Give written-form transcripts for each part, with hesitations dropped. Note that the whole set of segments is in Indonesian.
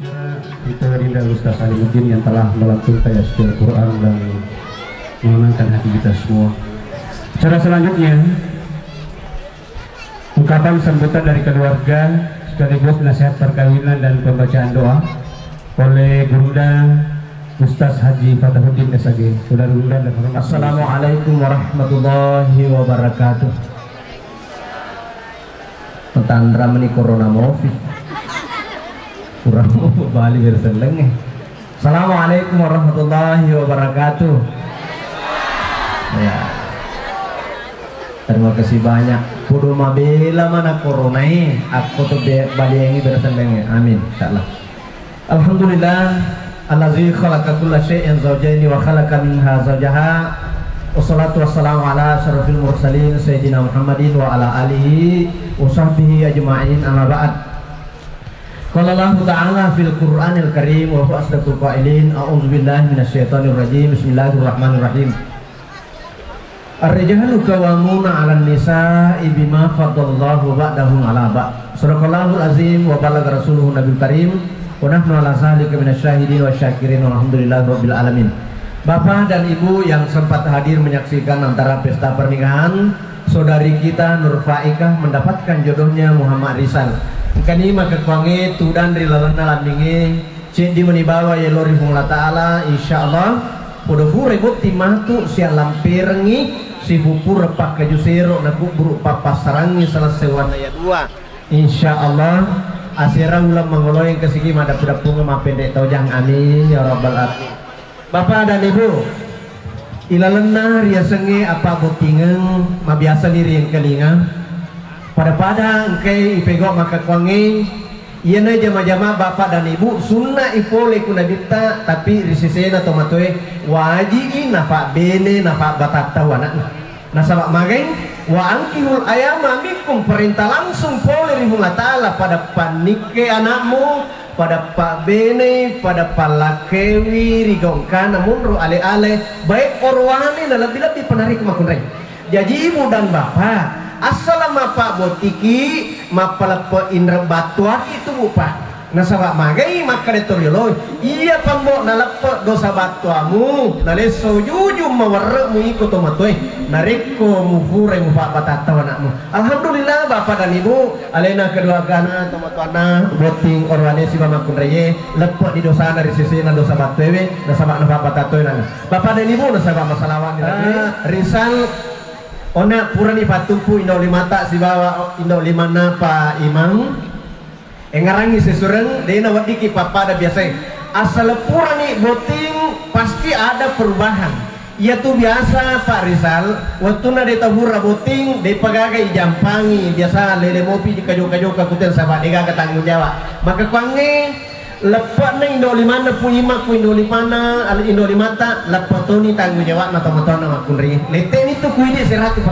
Kita rinda Ustaz Alimuddin yang telah melantunkan ayat Al-Quran dan menenangkan hati kita semua. Cara selanjutnya, ungkapan sambutan dari keluarga sekaligus nasihat perkawinan dan pembacaan doa oleh Bunda Ustaz Haji Fatahuddin SAG. Saudara Bunda dan hormat. Assalamualaikum warahmatullahi wabarakatuh. Petandra meni corona mofi. Kurang mau Bali berseleng. Assalamualaikum warahmatullahi wabarakatuh. Ya. Terima kasih banyak. Kudu mabela mana corona ini. Aku tuh Bali ini berseleng. Amin. Insyaallah. Alhamdulillah. Allazi khalaqa kulla syai'in zawjaini wa khalaqa minha zawjaha. Wassalatu wassalamu ala asyrafil mursalin sayyidina Muhammadin wa ala alihi wa sahbihi ajma'in. Amma ba'd. Qala Allah Ta'ala fil Qur'anil Karim wa huwa asdaqul qailin. A'udzu billahi minasyaitonir rajim. Bismillahirrahmanirrahim. Ar-rijalu qawwamuna 'alan nisa'i bima faddallahu ba'dahum 'ala ba'd. Shadaqallahul azim wa balagha rasuluhu nabiyul karim. Wa nahnu 'ala zalika minasyahidin wasyakirin walhamdulillahi rabbil alamin. Bapak dan Ibu yang sempat hadir menyaksikan antara pesta pernikahan saudari kita Nur Faikah mendapatkan jodohnya Muhammad Rizal. Kani maka kwange tudan rilalana landinge cik di menibawa ya lori Allah Ta'ala insyaallah podo fure bukti matu siang lampirengi si pupur repak kajusero naku buruk papas sarangi salah sewana ya dua insyaallah asira ulam mengoloyeng kesiki madap dapung ma pendek tojang amin ya rabbal alamin. Bapak dan Ibu ilalana riasenge apa botingeng ma biasa diri yang kelinga pada engkai ipegok maka kwangi iana jama-jama bapak dan ibu sunnah ipole kuna bita tapi risisena tomatoe waji nafa bene nafa batata wana nasabak mageng wa angkihul ayama mikum perintah langsung pole rihullah ta'ala pada panike anakmu pada pak bene pada palakewi rigongkan namun ru ale-ale baik orwani na lebih-lebih penarik makunreng jadi ibu dan bapak asal mapa botiki mapalapo indra batuak itu bupa nasabak magai maka detoriolo iya pambok nalapo dosa batuamu naleso jujum mawarmu ikut tomatoy nariko muhure mupak batata anakmu. Alhamdulillah bapak dan ibu alena kedua gana tomatuana boting orwane si mama kunreye lepo di dosa dari sisi na dosa batuewe nasabak napak batatoy nana bapak dan ibu nasabak masalawan Rizal ona purani patumpu indo limata si bawa indo limana pa imang engarangi sesureng dena wadiki papa ada biasa asal purani boting pasti ada perubahan ia tuh biasa Pak Rizal waktu na de tabura boting de pagagai jampangi biasa lele mopi kajo-kajo kakuten sahabat dega ketanggung jawab maka kwange lepat na indo limana pu ima ku indo limana al indo limata lepat toni tanggung jawab na tomatona makunri leten itu ku ini 100%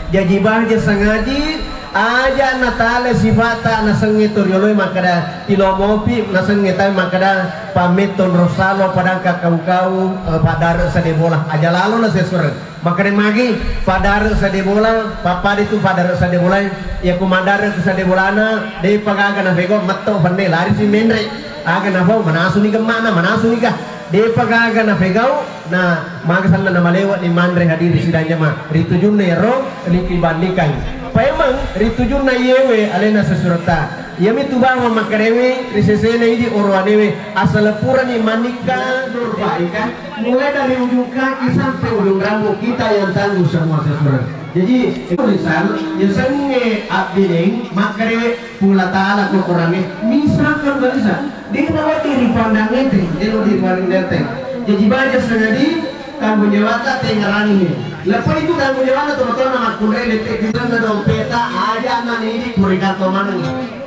jadi bahja sangaji aja natale sifata na sengi torioloi makada tilo mopi na sengi tai makada pameton rosalo padang kakau-kau padar sadebola aja lalu na sesur makade magi padar sadebola papa itu padar sadebola ya kumandar sadebolana de pagaga na bego matto pande lari si mendre aga na ho manasu ni kemana manasu ni kah de pagaga na fegau na magasan na malewat ni mandre hadiri sidanya ma ritujun na yaro likibandingkan paemang ritujun na yewe alena sesurata yami tubang makarewe risesena idi orwanewe asal pura ni manika durbaika mulai dari ujung kaki sampai ujung rambut kita yang tangguh semua sesurata. Jadi tulisan yang senge abding makare pula taala ko orangnya misalkan bisa dia nawati di pandang ente dia di pandang ente jadi baca senadi tanggung jawab tengarani lepas itu tanggung jawab teman-teman nama kunai detek kita na peta aja anak ini kurikato mana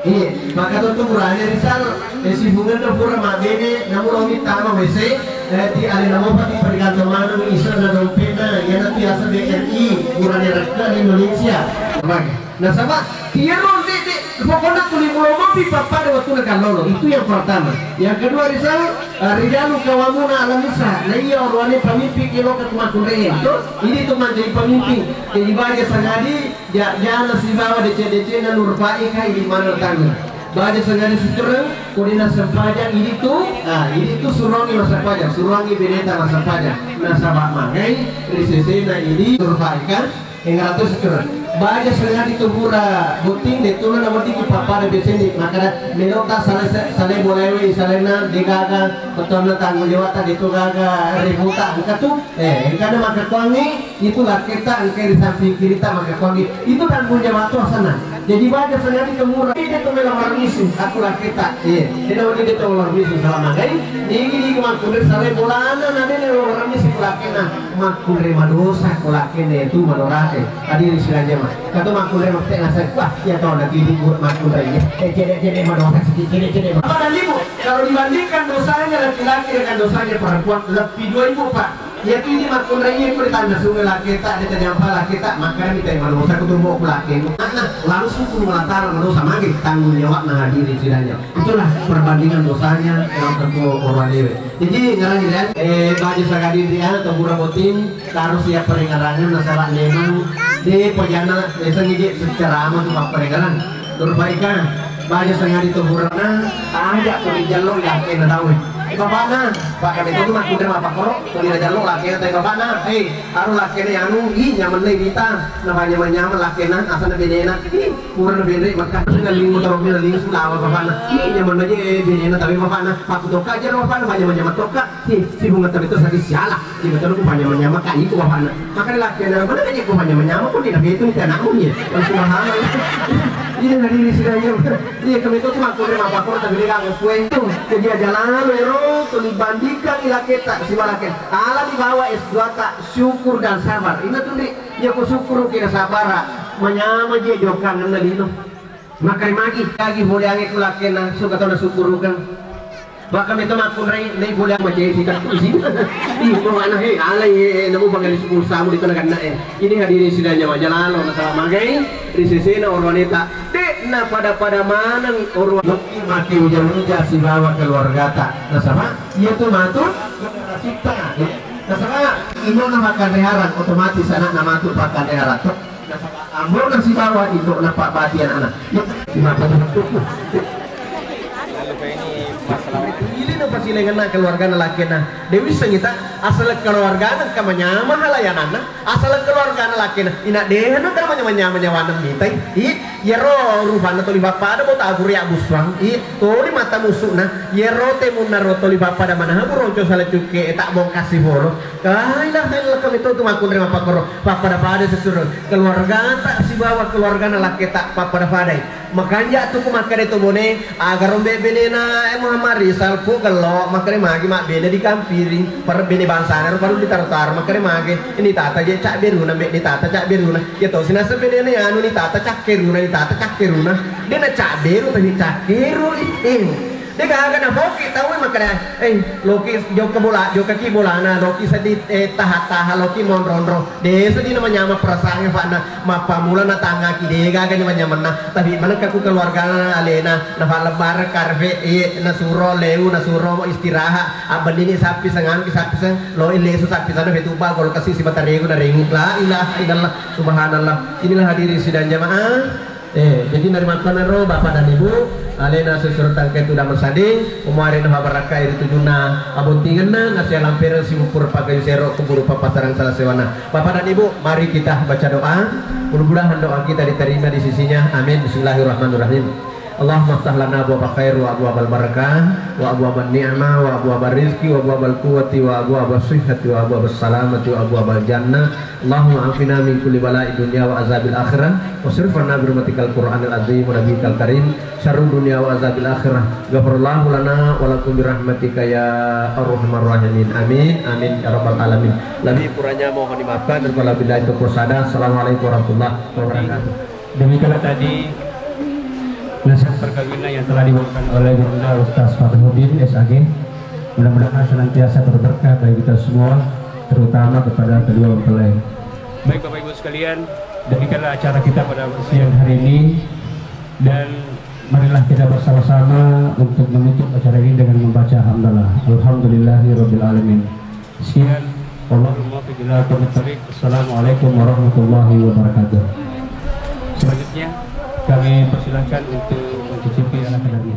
ini maka tuh kurangnya risal si bunga tuh kurang mabene namun orang tama wc di alina mau pati kurikato mana isa na peta yang nanti asal BRI kurangnya rakyat Indonesia nah sama dia lo pokoknya kulit mulai papa ada waktu nak lolo itu yang pertama yang kedua risal rijalu kawamuna alam nisa nah iya orangnya pemimpin kilo ke rumah kunreng ini tuh menjadi pemimpin jadi banyak sangat jangan si bawa DC na Nur Faikah ini mana tangga baca sengaja sutra kodina sempaja ini tu surangi masa pajak surangi beneta masa pajak nasabah mangai risesena ini survaikan hingga ratus sutra baca sengaja itu murah buting detulan nama di papa ada beseni maka melota saleh bolewe salena digaga betul tanggung jawab tadi itu gaga rebuta angka tu karena maka kuangi itulah kita angka di samping kiri tak maka kuangi itu tanggung jawab tu sana jadi baca sengaja itu murah ini tu melamar misi aku lah kita tidak boleh itu melamar misi selama gay ini makulir saleh bolana nanti melamar misi kulakena makulir madosa kulakena itu manorate hadir istilahnya kata makulir maksudnya ngasih wah ya tahu nanti di makulirnya jadi madosa jadi apa dan ibu kalau dibandingkan dosanya laki-laki dengan dosanya perempuan lebih 2.000 pak yaitu ini makulirnya itu ditanda sungai laki tak ditanya laki tak maka kita yang madosa ketemu laki lalu suku melantar madosa magi tanggung jawab nah hadir istilahnya itulah perbandingan dosanya yang tentu orang dewe jadi ngarang dan baju sakadi dia atau burabotin harus siap peringatannya masalah memang di pojana biasanya dia secara aman tuh peringaran berbaikan baju sakadi itu burana ada tuh jalur yakin tahu bapakna pak kami itu mah kudu apa koro kudu jalur laki teh bapakna harus laki anu nyaman deui kita namanya nyaman lakina asana bedena kurang beda maka ngaling motor mobil ling sulawa bapakna nyaman aja bedena tapi bapakna aku toka aja bapakna banyak toka si bunga itu sakit siala si betul ku banyak kai ku bapakna maka lakina mana aja ku banyak ku tidak begitu teh anakmu ya subhanallah ini dari sidanya dia kami itu cuma kudu apa koro tapi dia enggak kue itu jadi jalan tuh dibandingkan ila kita si malaket ala dibawa S2 tak syukur dan sabar ini tuh dia ku syukur kira sabar menyama dia jokan ngalino makai magi lagi boleh angin kulakena suka tahu syukur kan bahkan itu makun nih boleh macam sikat isi itu mana alai namu bangali syukur samu di tenaga ini hadirin sidanya majalah lo masalah magai risesena wanita nah pada mana orang mati hujan-hujan si bawa keluarga tak nah sama ia tuh matur cipta nah sama ini makan reharan otomatis anak nama tuh makan reharan nah sama ambil nasi bawa itu nampak batian anak di mata ini pasti lengan keluarga laki nah dewi sengita asal keluarga nak kamanya mahalayanan asal keluarga laki nah ina deh nak kamanya menyaman mitai yero rubana toli bapa ada bota aguri abuswang toli mata musuh nah yero temunna rotoli bapa ada mana habu ronco sale cuke tak mau kasih bolo kailah kami itu makun rema pakoro papa ada sesuruh keluarga tak si bawa keluarga laki tak papa ada makanya tuh makan itu bone agar rombe benena Muhammad Rizal pu kalau makanya magi mak bene di kampiring per bene bangsa baru ditar-tar makanya magi ini tata je cak beruna mek di tata cak beruna ya tau sina sebene anu ni tata cak keruna ni tata cak keruna dia na cak beru tapi cak keru dia kagak na boki tahu makanya loki jok bola jok kaki bola na loki sedih tahat loki mondronro dia sedih namanya mah perasaannya pak na mapa mula na tangga ki dia kagak namanya mana tapi mana kaku keluarga na alena na lebar karve na suro leu na suro istirahat abad ini sapi sengan ki sapi seng lo lesu sapi sana betu ba kalau kasih si batarego na ring la ilaha illallah subhanallah inilah hadirin sidang jamaah jadi dari makanan roh bapak dan ibu alena sesurutan ketu damel sading umuarin ha baraka iri tujuna abuntingan ngasih lampir si upur pakai serok keburu papasaran salah sewana bapak dan ibu mari kita baca doa mudah-mudahan doa kita diterima di sisinya amin bismillahirrahmanirrahim Allahumma aftah lana abwaaba khair wa abwaabal barakah wa abwaabal ni'mah wa abwaabal rizqi wa abwaabal quwwati wa abwaabal sihhati wa abwaabal salamati wa abwaabal jannah Allahumma afina min kulli bala'i dunya wa azabil akhirah wa sirfana bi rahmatikal qur'anil azim wa nabiyikal karim syarrul dunya wa azabil akhirah ghafarallahu lana wa lakum bi rahmatika ya arhamar rahimin amin amin ya rabbal alamin lebih kurangnya mohon dimaafkan dan wabillahi taufiq hidayah. Assalamualaikum warahmatullahi wabarakatuh. Demikianlah tadi nasihat perkawinan yang telah dibawakan oleh Bunda Ustaz Fatahuddin SAG. Mudah-mudahan senantiasa berberkah bagi kita semua, terutama kepada kedua mempelai. Baik Bapak Ibu sekalian, demikianlah acara kita pada siang hari ini, dan marilah kita bersama-sama untuk menutup acara ini dengan membaca hamdalah. Alhamdulillahirabbil alamin. Sekian, Allahumma fiqhil tariq. Assalamualaikum warahmatullahi wabarakatuh. Selanjutnya kami persilakan untuk mencicipi anak lagi.